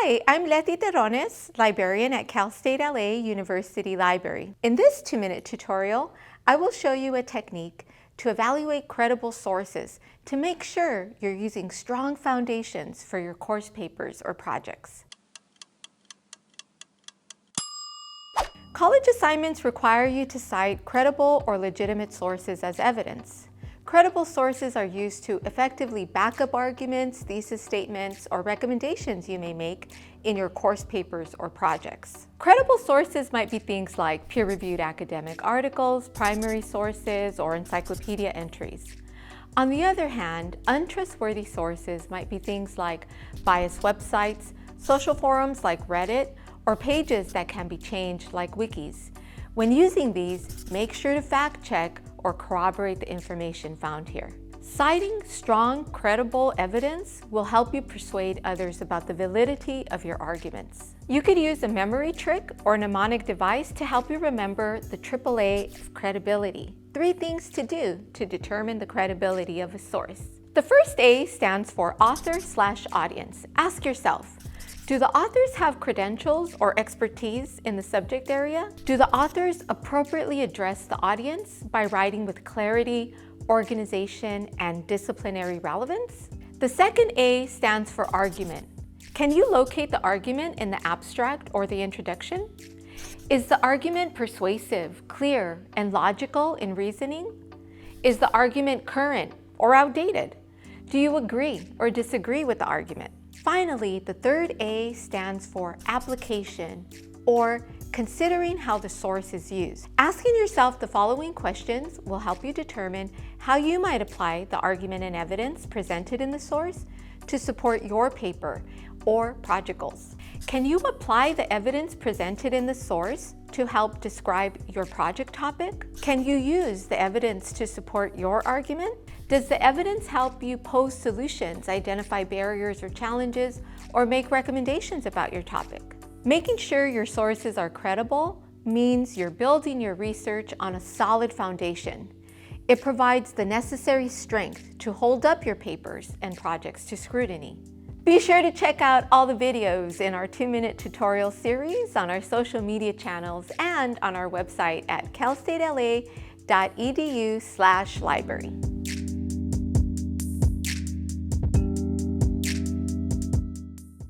Hi, I'm Lettycia Terrones, librarian at Cal State L.A. University Library. In this 2-minute tutorial, I will show you a technique to evaluate credible sources to make sure you're using strong foundations for your course papers or projects. College assignments require you to cite credible or legitimate sources as evidence. Credible sources are used to effectively back up arguments, thesis statements, or recommendations you may make in your course papers or projects. Credible sources might be things like peer-reviewed academic articles, primary sources, or encyclopedia entries. On the other hand, untrustworthy sources might be things like biased websites, social forums like Reddit, or pages that can be changed like wikis. When using these, make sure to fact-check or corroborate the information found here. Citing strong, credible evidence will help you persuade others about the validity of your arguments. You could use a memory trick or a mnemonic device to help you remember the AAA of credibility. 3 things to do to determine the credibility of a source. The first A stands for author/audience. Ask yourself, do the authors have credentials or expertise in the subject area? Do the authors appropriately address the audience by writing with clarity, organization, and disciplinary relevance? The second A stands for argument. Can you locate the argument in the abstract or the introduction? Is the argument persuasive, clear, and logical in reasoning? Is the argument current or outdated? Do you agree or disagree with the argument? Finally, the third A stands for application, or considering how the source is used. Asking yourself the following questions will help you determine how you might apply the argument and evidence presented in the source to support your paper or project goals. Can you apply the evidence presented in the source to help describe your project topic? Can you use the evidence to support your argument? Does the evidence help you pose solutions, identify barriers or challenges, or make recommendations about your topic? Making sure your sources are credible means you're building your research on a solid foundation. It provides the necessary strength to hold up your papers and projects to scrutiny. Be sure to check out all the videos in our 2-minute tutorial series on our social media channels and on our website at calstatela.edu/library.